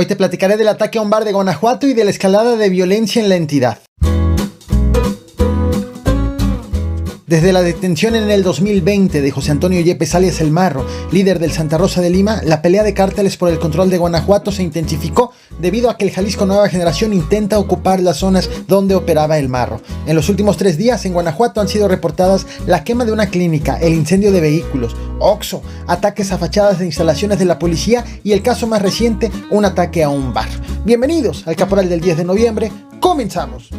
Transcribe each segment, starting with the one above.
Hoy te platicaré del ataque a un bar de Guanajuato y de la escalada de violencia en la entidad. Desde la detención en el 2020 de José Antonio Yepes alias El Marro, líder del Santa Rosa de Lima, la pelea de cárteles por el control de Guanajuato se intensificó debido a que el Jalisco Nueva Generación intenta ocupar las zonas donde operaba El Marro. En los últimos 3 días en Guanajuato han sido reportadas la quema de una clínica, el incendio de vehículos, Oxxo, ataques a fachadas de instalaciones de la policía y el caso más reciente, un ataque a un bar. Bienvenidos al Caporal del 10 de noviembre, comenzamos.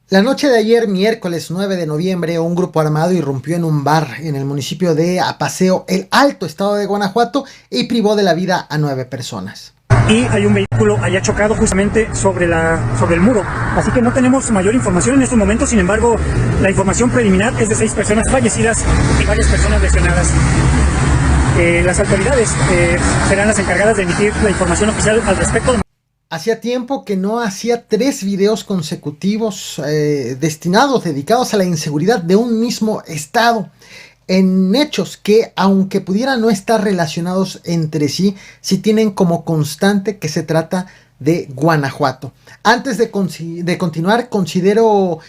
La noche de ayer, miércoles 9 de noviembre, un grupo armado irrumpió en un bar en el municipio de Apaseo, El Alto, estado de Guanajuato, y privó de la vida a 9 personas. Y hay un vehículo allá chocado justamente sobre el muro, así que no tenemos mayor información en estos momentos. Sin embargo, la información preliminar es de 6 personas fallecidas y varias personas lesionadas. Las autoridades serán las encargadas de emitir la información oficial al respecto. Hacía tiempo que no hacía 3 videos consecutivos dedicados a la inseguridad de un mismo estado, en hechos que, aunque pudieran no estar relacionados entre sí, sí tienen como constante que se trata de Guanajuato. Antes de continuar, considero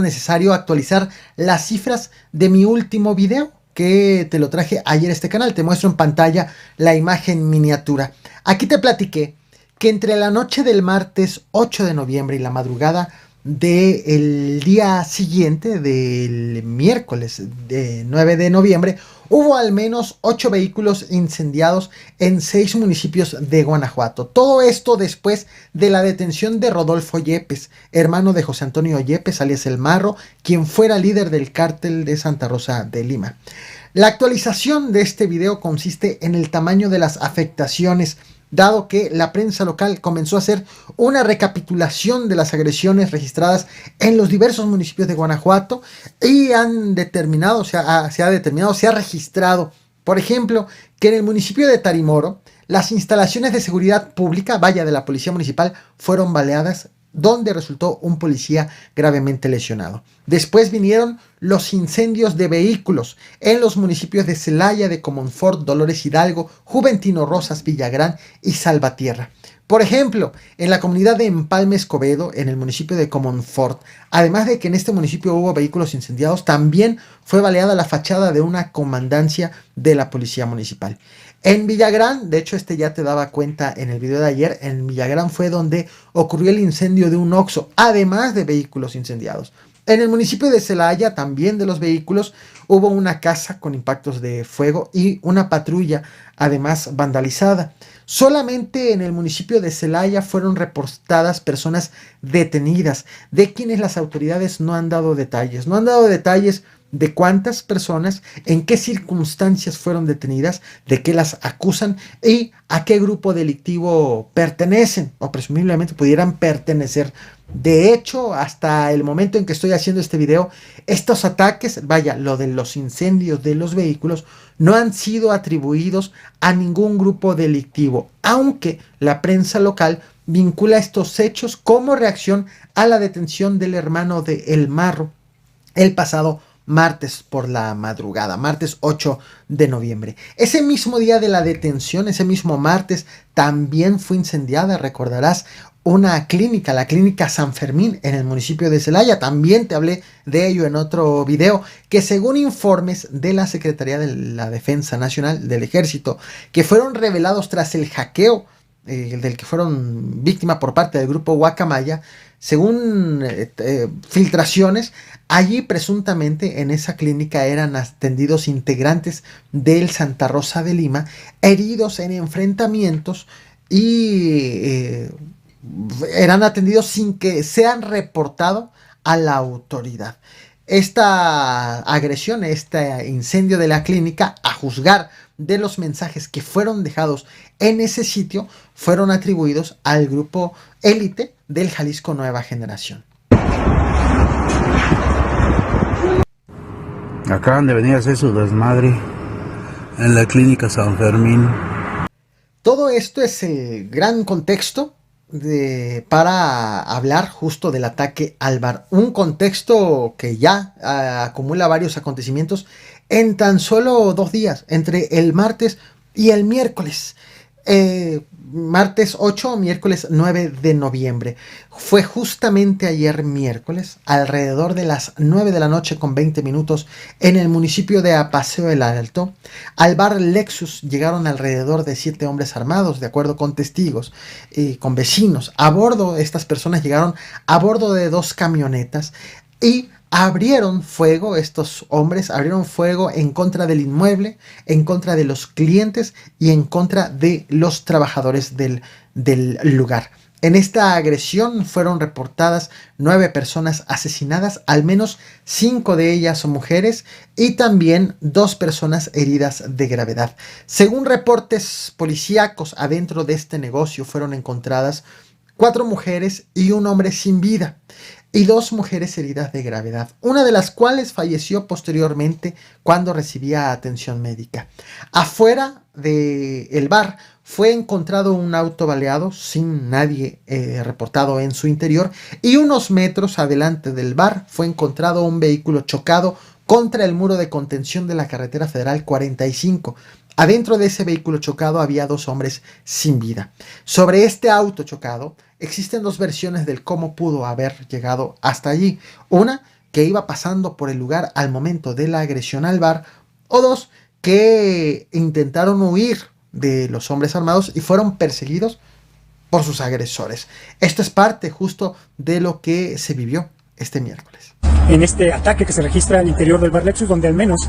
necesario actualizar las cifras de mi último video, que te lo traje ayer a este canal. Te muestro en pantalla la imagen miniatura. Aquí te platiqué que entre la noche del martes 8 de noviembre y la madrugada del día siguiente, del miércoles de 9 de noviembre, hubo al menos 8 vehículos incendiados en 6 municipios de Guanajuato. Todo esto después de la detención de Rodolfo Yepes, hermano de José Antonio Yepes, alias El Marro, quien fuera líder del cártel de Santa Rosa de Lima. La actualización de este video consiste en el tamaño de las afectaciones, dado que la prensa local comenzó a hacer una recapitulación de las agresiones registradas en los diversos municipios de Guanajuato y se ha registrado, por ejemplo, que en el municipio de Tarimoro, las instalaciones de seguridad pública, de la policía municipal, fueron baleadas, donde resultó un policía gravemente lesionado. Después vinieron los incendios de vehículos en los municipios de Celaya, de Comonfort, Dolores Hidalgo, Juventino Rosas, Villagrán y Salvatierra. Por ejemplo, en la comunidad de Empalme Escobedo, en el municipio de Comonfort, además de que en este municipio hubo vehículos incendiados, también fue baleada la fachada de una comandancia de la policía municipal. En Villagrán, de hecho ya te daba cuenta en el video de ayer, en Villagrán fue donde ocurrió el incendio de un Oxxo, además de vehículos incendiados. En el municipio de Celaya, también de los vehículos, hubo una casa con impactos de fuego y una patrulla, además vandalizada. Solamente en el municipio de Celaya fueron reportadas personas detenidas, de quienes las autoridades no han dado detalles. No han dado detalles de cuántas personas, en qué circunstancias fueron detenidas, de qué las acusan y a qué grupo delictivo pertenecen o presumiblemente pudieran pertenecer. De hecho, hasta el momento en que estoy haciendo este video, estos ataques, lo de los incendios de los vehículos, no han sido atribuidos a ningún grupo delictivo, aunque la prensa local vincula estos hechos como reacción a la detención del hermano de El Marro el pasado martes por la madrugada, martes 8 de noviembre. Ese mismo día de la detención, ese mismo martes, también fue incendiada, recordarás, una clínica, la clínica San Fermín en el municipio de Celaya. También te hablé de ello en otro video, que según informes de la Secretaría de la Defensa Nacional del Ejército, que fueron revelados tras el hackeo del que fueron víctima por parte del grupo Guacamaya, según filtraciones, allí presuntamente en esa clínica eran atendidos integrantes del Santa Rosa de Lima, heridos en enfrentamientos y eran atendidos sin que sean reportado a la autoridad. Esta agresión, este incendio de la clínica, a juzgar de los mensajes que fueron dejados en ese sitio, fueron atribuidos al grupo élite del Jalisco Nueva Generación. Acaban de venir a hacer su desmadre en la clínica San Fermín. Todo esto es el gran contexto para hablar justo del ataque al bar. Un contexto que ya acumula varios acontecimientos en tan solo 2 días, entre el martes y el miércoles. Martes 8, miércoles 9 de noviembre. Fue justamente ayer miércoles, alrededor de las 9 de la noche con 20 minutos, en el municipio de Apaseo el Alto. Al bar Lexus llegaron alrededor de 7 hombres armados, de acuerdo con testigos, con vecinos. A bordo, estas personas llegaron a bordo de 2 camionetas y abrieron fuego, estos hombres abrieron fuego en contra del inmueble, en contra de los clientes y en contra de los trabajadores del lugar. En esta agresión fueron reportadas 9 personas asesinadas, al menos 5 de ellas son mujeres y también 2 personas heridas de gravedad. Según reportes policíacos, adentro de este negocio fueron encontradas 4 mujeres y un hombre sin vida, y 2 mujeres heridas de gravedad, una de las cuales falleció posteriormente cuando recibía atención médica. Afuera del bar fue encontrado un auto baleado sin nadie reportado en su interior, y unos metros adelante del bar fue encontrado un vehículo chocado contra el muro de contención de la carretera federal 45. Adentro de ese vehículo chocado había 2 hombres sin vida. Sobre este auto chocado existen 2 versiones del cómo pudo haber llegado hasta allí. Una, que iba pasando por el lugar al momento de la agresión al bar, o 2, que intentaron huir de los hombres armados y fueron perseguidos por sus agresores. Esto es parte justo de lo que se vivió este miércoles. En este ataque que se registra al interior del bar Lexus, donde al menos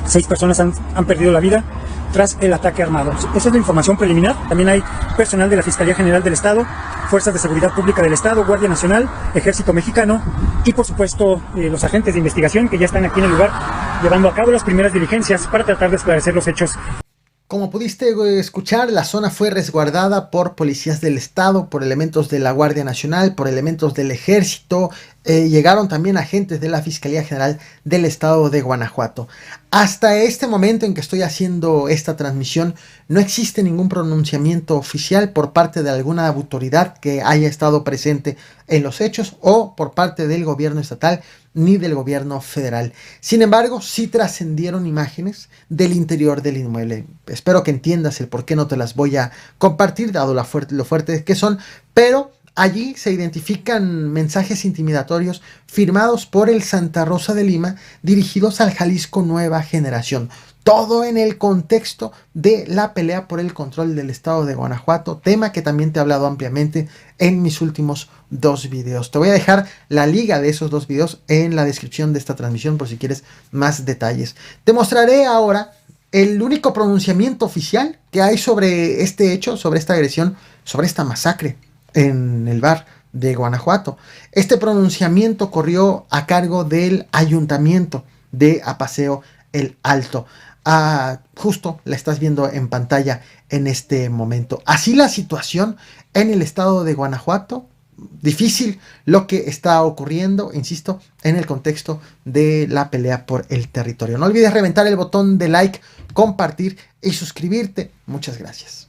6 personas han perdido la vida tras el ataque armado. Esa es la información preliminar. También hay personal de la Fiscalía General del Estado, Fuerzas de Seguridad Pública del Estado, Guardia Nacional, Ejército Mexicano y por supuesto los agentes de investigación que ya están aquí en el lugar llevando a cabo las primeras diligencias para tratar de esclarecer los hechos. Como pudiste escuchar, la zona fue resguardada por policías del estado, por elementos de la Guardia Nacional, por elementos del Ejército. Llegaron también agentes de la Fiscalía General del Estado de Guanajuato. Hasta este momento en que estoy haciendo esta transmisión, no existe ningún pronunciamiento oficial por parte de alguna autoridad que haya estado presente en los hechos o por parte del gobierno estatal ni del gobierno federal. Sin embargo, sí trascendieron imágenes del interior del inmueble. Espero que entiendas el por qué no te las voy a compartir, dado lo fuerte que son, pero allí se identifican mensajes intimidatorios firmados por el Santa Rosa de Lima dirigidos al Jalisco Nueva Generación. Todo en el contexto de la pelea por el control del estado de Guanajuato, tema que también te he hablado ampliamente en mis últimos 2 videos. Te voy a dejar la liga de esos 2 videos en la descripción de esta transmisión por si quieres más detalles. Te mostraré ahora el único pronunciamiento oficial que hay sobre este hecho, sobre esta agresión, sobre esta masacre en el bar de Guanajuato. Este pronunciamiento corrió a cargo del Ayuntamiento de Apaseo el Alto. Justo la estás viendo en pantalla en este momento. Así la situación en el estado de Guanajuato. Difícil lo que está ocurriendo, insisto, en el contexto de la pelea por el territorio. No olvides reventar el botón de like, compartir y suscribirte. Muchas gracias.